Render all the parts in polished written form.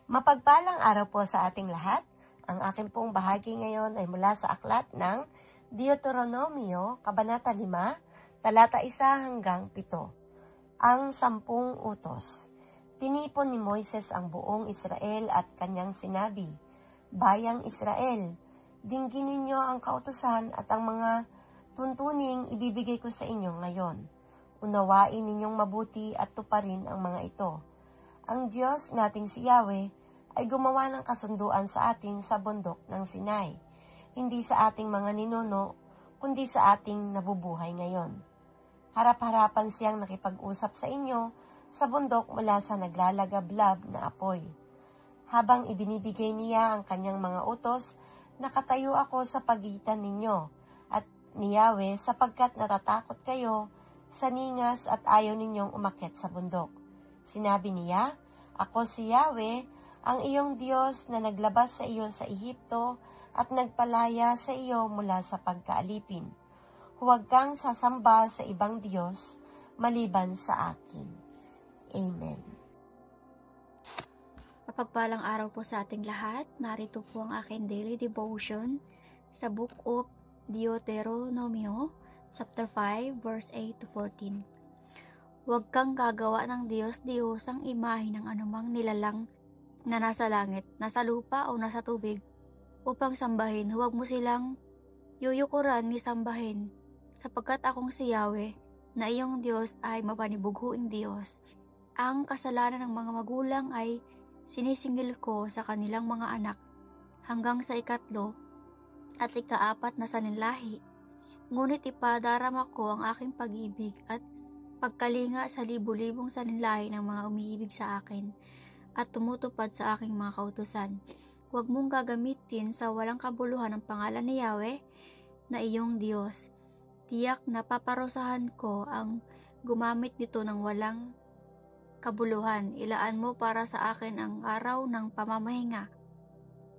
Mapagpalang araw po sa ating lahat. Ang akin pong bahagi ngayon ay mula sa aklat ng Deuteronomio, Kabanata 5, talata 1 hanggang 7. Ang 10 utos. Tinipon ni Moises ang buong Israel at kanyang sinabi, Bayang Israel, dinggin ninyo ang kautusan at ang mga tuntuning ibibigay ko sa inyo ngayon. Unawain ninyong mabuti at tuparin ang mga ito. Ang Diyos nating si Yahweh ay gumawa ng kasunduan sa atin sa bundok ng Sinai, hindi sa ating mga ninuno, kundi sa ating nabubuhay ngayon. Harap-harapan siyang nakipag-usap sa inyo sa bundok mula sa naglalagablab na apoy. Habang ibinibigay niya ang kanyang mga utos, nakatayo ako sa pagitan ninyo at ni Yahweh sapagkat natatakot kayo sa ningas at ayaw ninyong umakyat sa bundok. Sinabi niya, Ako si Yahweh, ang iyong Diyos na naglabas sa iyo sa Ehipto at nagpalaya sa iyo mula sa pagkaalipin. Huwag kang sasamba sa ibang Diyos maliban sa akin. Amen. Mapagpalang araw po sa ating lahat. Narito po ang aking daily devotion sa Book of Deuteronomio, chapter 5, verse 8 to 14. Huwag kang gagawa ng Diyos ang imahe ng anumang nilalang na nasa langit, nasa lupa o nasa tubig upang sambahin. Huwag mo silang yuyukuran ni sambahin, sapagkat akong si Yahweh na iyong Diyos ay mapanibughuing Diyos. Ang kasalanan ng mga magulang ay sinisingil ko sa kanilang mga anak hanggang sa 3 at 4 na saninlahi. Ngunit ipadarama ko ang aking pag-ibig at pagkalinga sa libu-libong saninlahi ng mga umiibig sa akin at tumutupad sa aking mga kautusan. Huwag mong gagamitin sa walang kabuluhan ang pangalan ni Yahweh na iyong Diyos. Tiyak na paparusahan ko ang gumamit nito ng walang kabuluhan. Ilaan mo para sa akin ang araw ng pamamahinga,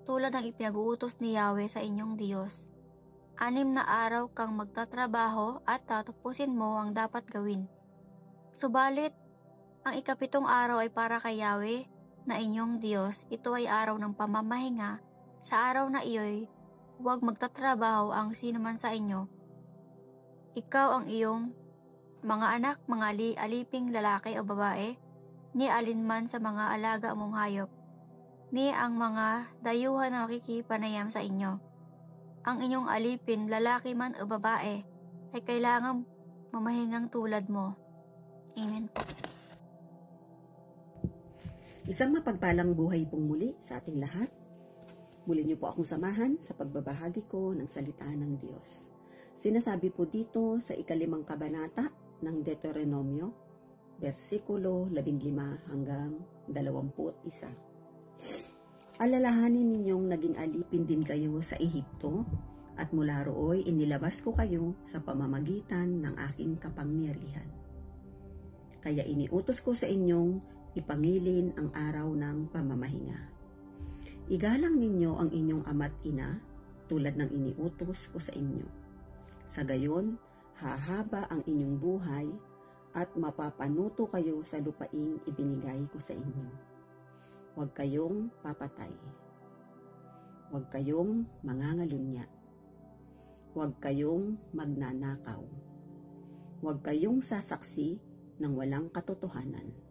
tulad ng ipinag-uutos ni Yahweh sa inyong Diyos. 6 na araw kang magtatrabaho at tatapusin mo ang dapat gawin. Subalit, ang 7 araw ay para kay Yahweh na inyong Diyos. Ito ay araw ng pamamahinga. Sa araw na iyo'y huwag magtatrabaho ang sinuman sa inyo. Ikaw, ang iyong mga anak, mga aliping lalaki o babae, ni alinman sa mga alaga mong hayop, ni ang mga dayuhan na makikipanayam sa inyo. Ang inyong alipin, lalaki man o babae, ay kailangang mamahingang tulad mo. Amen po. Isang mapagpalang buhay pong muli sa ating lahat. Muli niyo po akong samahan sa pagbabahagi ko ng salita ng Diyos. Sinasabi po dito sa 5 kabanata ng Deuteronomio, versikulo 15 hanggang 21. Alalahanin ninyong naging alipin din kayo sa Ehipto, at mula rooy inilabas ko kayo sa pamamagitan ng aking kapangyarihan. Kaya iniutos ko sa inyong ipangilin ang araw ng pamamahinga. Igalang ninyo ang inyong ama't ina tulad ng iniutos ko sa inyo. Sa gayon, hahaba ang inyong buhay at mapapanuto kayo sa lupaing ibinigay ko sa inyo. Huwag kayong papatay. Huwag kayong mangangalunya. Huwag kayong magnanakaw. Huwag kayong sasaksi ng walang katotohanan.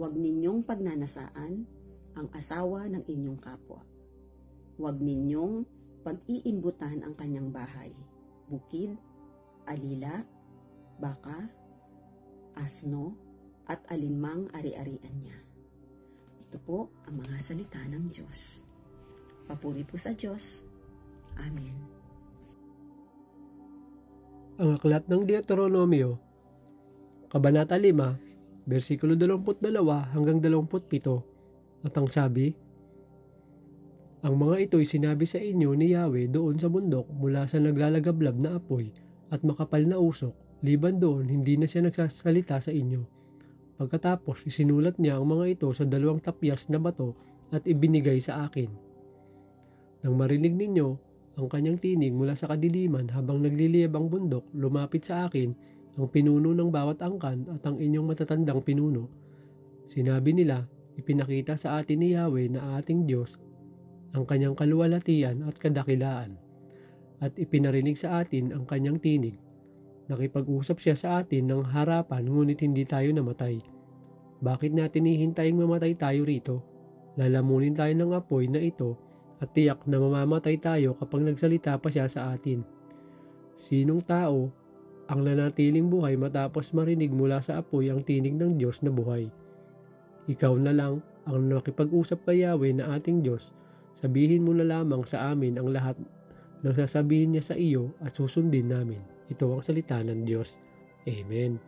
Huwag ninyong pagnanasaan ang asawa ng inyong kapwa. Huwag ninyong pag-iimbutan ang kanyang bahay, bukid, alila, baka, asno, at alinmang ari-arian niya. Ito po ang mga salita ng Diyos. Papuri po sa Diyos. Amen. Ang aklat ng Deuteronomio, Kabanata 5, versikulo 22 hanggang 27, at ang sabi, Ang mga ito'y sinabi sa inyo ni Yahweh doon sa bundok mula sa naglalagablab na apoy at makapal na usok. Liban doon, hindi na siya nagsasalita sa inyo. Pagkatapos, isinulat niya ang mga ito sa 2 tapyas na bato at ibinigay sa akin. Nang marinig ninyo ang kanyang tinig mula sa kadiliman habang nagliliyab ang bundok, lumapit sa akin ang pinuno ng bawat angkan at ang inyong matatandang pinuno. Sinabi nila, ipinakita sa atin ni Yahweh na ating Diyos ang kanyang kaluwalhatian at kadakilaan, at ipinarinig sa atin ang kanyang tinig. Nakipag-usap siya sa atin ng harapan ngunit hindi tayo namatay. Bakit natin hihintaying mamatay tayo rito? Lalamunin tayo ng apoy na ito at tiyak na mamamatay tayo kapag nagsalita pa siya sa atin. Sinong tao ang nanatiling buhay matapos marinig mula sa apoy ang tinig ng Diyos na buhay? Ikaw na lang ang nakipag-usap kay Yahweh na ating Diyos. Sabihin mo na lamang sa amin ang lahat ng sasabihin niya sa iyo at susundin namin. Ito ang salita ng Diyos. Amen.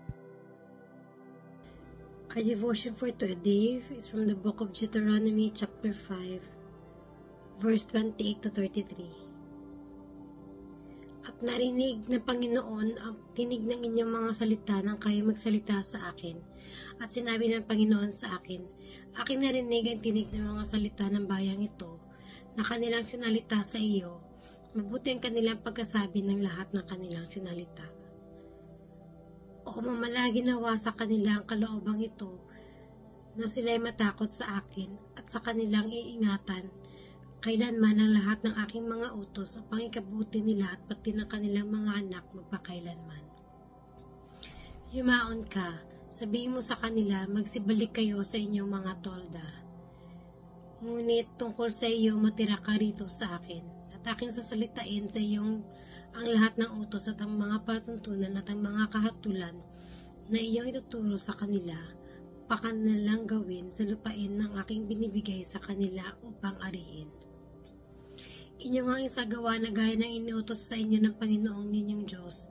Our devotion for today is from the book of Deuteronomy chapter 5, verse 28 to 33. At narinig na Panginoon ang tinig ng inyong mga salita nang kayo magsalita sa akin. At sinabi ng Panginoon sa akin, aking narinig ang tinig ng mga salita ng bayang ito na kanilang sinalita sa iyo. Mabuti ang kanilang pagkasabi ng lahat ng kanilang sinalita. O mamalagi nawa sa kanila ang kaloobang ito na sila'y matakot sa akin at sa kanilang iingatan kailanman ang lahat ng aking mga utos upang ikabuti nila at pati ng kanilang mga anak magpakailanman. Yumaon ka, sabihin mo sa kanila, magsibalik kayo sa inyong mga tolda. Ngunit tungkol sa iyo matira ka rito sa akin at aking sasalitain sa iyong ang lahat ng utos at ang mga palatuntunan at ang mga kahatulan na iyong ituturo sa kanila upang kanilang gawin sa lupain ng aking binibigay sa kanila upang ariin. Inyo nga isagawa na gaya ng iniutos sa inyo ng Panginoong ninyong Diyos,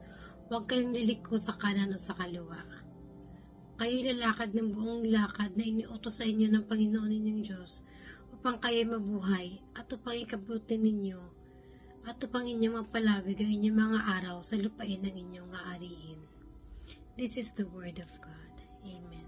huwag kayong liliko sa kanan o sa kaliwa. Kayo'y lalakad ng buong lakad na iniutos sa inyo ng Panginoon ninyong Diyos upang kayo'y mabuhay at upang ikabuti ninyo at upang inyong mapalawig ang inyong mga araw sa lupain ng inyong aariin. This is the word of God. Amen.